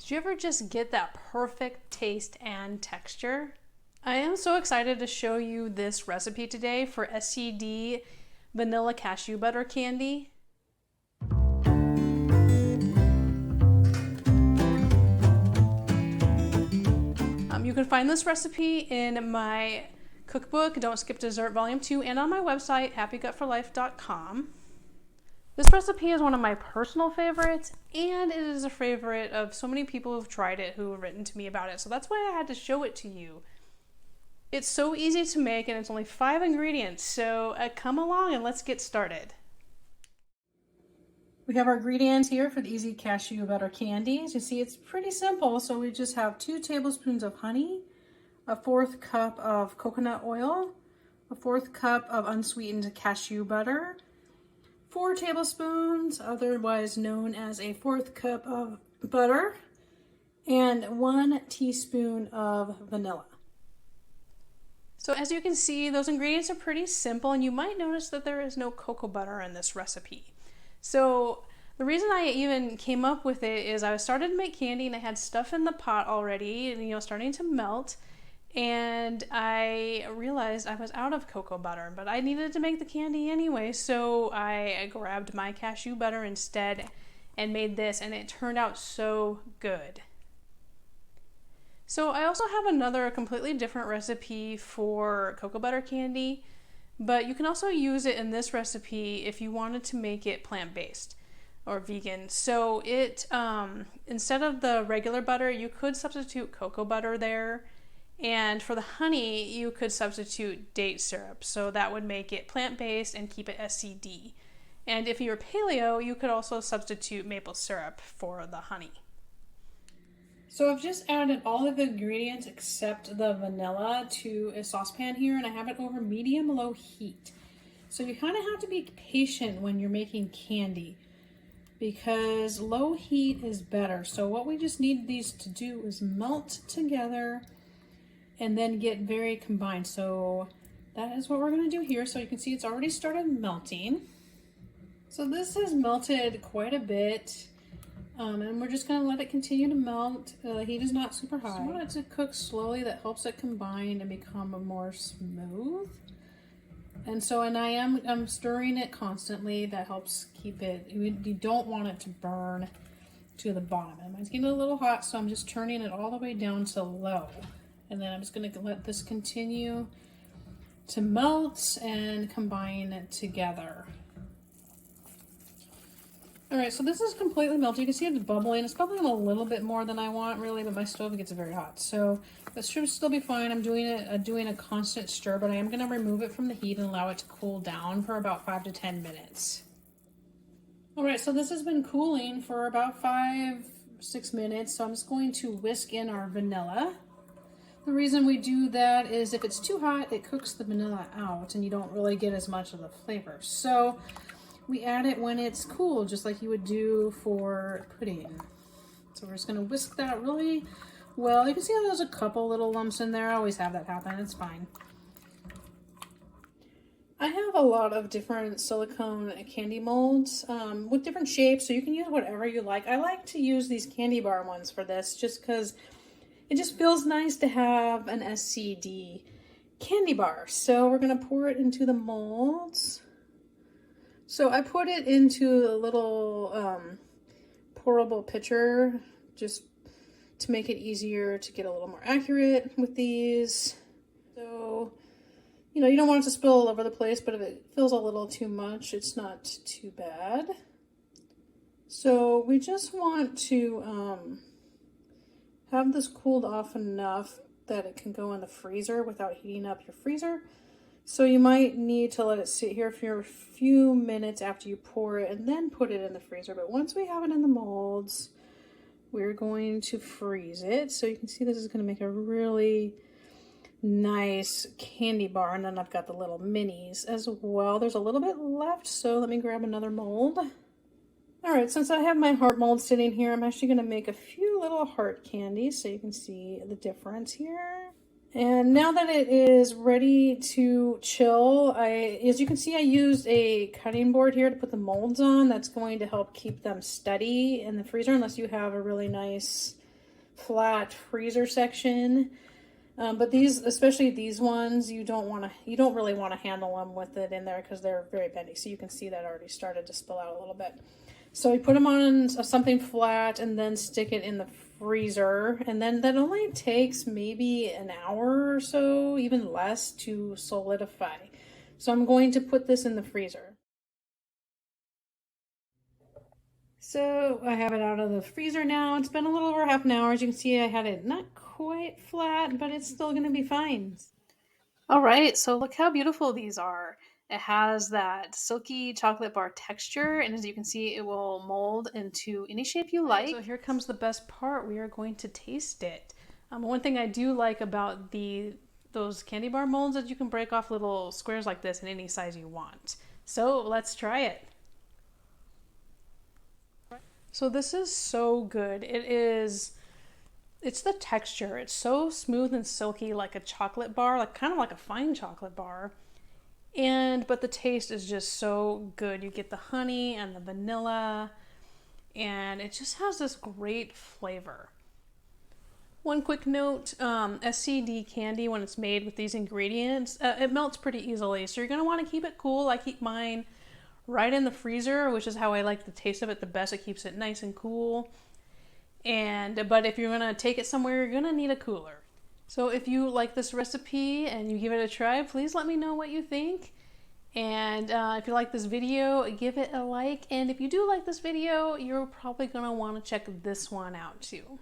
Did you ever just get that perfect taste and texture? I am so excited to show you this recipe today for SCD Vanilla Cashew Butter Candy. You can find this recipe in my cookbook, Don't Skip Dessert Volume 2, and on my website, happygutforlife.com. This recipe is one of my personal favorites, and it is a favorite of so many people who've tried it who have written to me about it, so that's why I had to show it to you. It's so easy to make, and it's only 5 ingredients, so come along and let's get started. We have our ingredients here for the easy cashew butter candy. As you see, it's pretty simple, so we just have 2 tablespoons of honey, a 1/4 cup of coconut oil, a 1/4 cup of unsweetened cashew butter, 4 tablespoons, otherwise known as a 1/4 cup of butter, and 1 teaspoon of vanilla. So as you can see, those ingredients are pretty simple, and you might notice that there is no cocoa butter in this recipe. So the reason I even came up with it is I started to make candy and I had stuff in the pot already, and starting to melt. And I realized I was out of cocoa butter, but I needed to make the candy anyway, so I grabbed my cashew butter instead and made this, and it turned out so good. So I also have another completely different recipe for cocoa butter candy, but you can also use it in this recipe if you wanted to make it plant-based or vegan. So it instead of the regular butter, you could substitute cocoa butter there. And for the honey, you could substitute date syrup. So that would make it plant-based and keep it SCD. And if you're paleo, you could also substitute maple syrup for the honey. So I've just added all of the ingredients except the vanilla to a saucepan here, and I have it over medium-low heat. So you kind of have to be patient when you're making candy because low heat is better. So what we just need these to do is melt together and then get very combined. So that is what we're going to do here. So you can see it's already started melting. So this has melted quite a bit, and we're just going to let it continue to melt. The heat is not super high. So I want it to cook slowly. That helps it combine and become more smooth. And so, I'm stirring it constantly. That helps keep it. You don't want it to burn to the bottom. And mine's getting a little hot, so I'm just turning it all the way down to low. And then I'm just going to let this continue to melt and combine together. All right, so this is completely melted. You can see it's bubbling. It's bubbling a little bit more than I want, really, but my stove gets very hot. So this should still be fine. I'm doing a constant stir, but I am going to remove it from the heat and allow it to cool down for about 5 to 10 minutes. All right, so this has been cooling for about 5-6 minutes. So I'm just going to whisk in our vanilla. The reason we do that is if it's too hot, it cooks the vanilla out and you don't really get as much of the flavor. So we add it when it's cool, just like you would do for pudding. So we're just gonna whisk that really well. You can see how there's a couple little lumps in there. I always have that happen, it's fine. I have a lot of different silicone candy molds with different shapes, so you can use whatever you like. I like to use these candy bar ones for this just because it just feels nice to have an SCD candy bar. So we're gonna pour it into the molds. So I put it into a little pourable pitcher just to make it easier to get a little more accurate with these. So, you don't want it to spill all over the place, but if it feels a little too much, it's not too bad. So we just want to have this cooled off enough that it can go in the freezer without heating up your freezer. So you might need to let it sit here for a few minutes after you pour it and then put it in the freezer. But once we have it in the molds, we're going to freeze it. So you can see this is going to make a really nice candy bar. And then I've got the little minis as well. There's a little bit left, so let me grab another mold. All right, since I have my heart mold sitting here, I'm actually going to make a few little heart candies so you can see the difference here. And now that it is ready to chill, as you can see, I used a cutting board here to put the molds on. That's going to help keep them steady in the freezer unless you have a really nice flat freezer section. But these, especially these ones, you don't really want to handle them with it in there because they're very bendy. So you can see that already started to spill out a little bit. So we put them on something flat and then stick it in the freezer. And then that only takes maybe an hour or so, even less, to solidify. So I'm going to put this in the freezer. So I have it out of the freezer now. It's been a little over half an hour. As you can see, I had it not quite flat, but it's still going to be fine. All right, so look how beautiful these are. It has that silky chocolate bar texture, and as you can see, it will mold into any shape you like. So here comes the best part. We are going to taste it. One thing I do like about those candy bar molds is that you can break off little squares like this in any size you want. So let's try it. So this is so good. It's the texture. It's so smooth and silky, like a chocolate bar, like kind of like a fine chocolate bar. But the taste is just so good. You get the honey and the vanilla, and it just has this great flavor. One quick note, SCD candy, when it's made with these ingredients, it melts pretty easily. So you're gonna wanna keep it cool. I keep mine right in the freezer, which is how I like the taste of it the best. It keeps it nice and cool. But if you're gonna take it somewhere, you're gonna need a cooler. So if you like this recipe and you give it a try, please let me know what you think. And if you like this video, give it a like. And if you do like this video, you're probably gonna wanna check this one out too.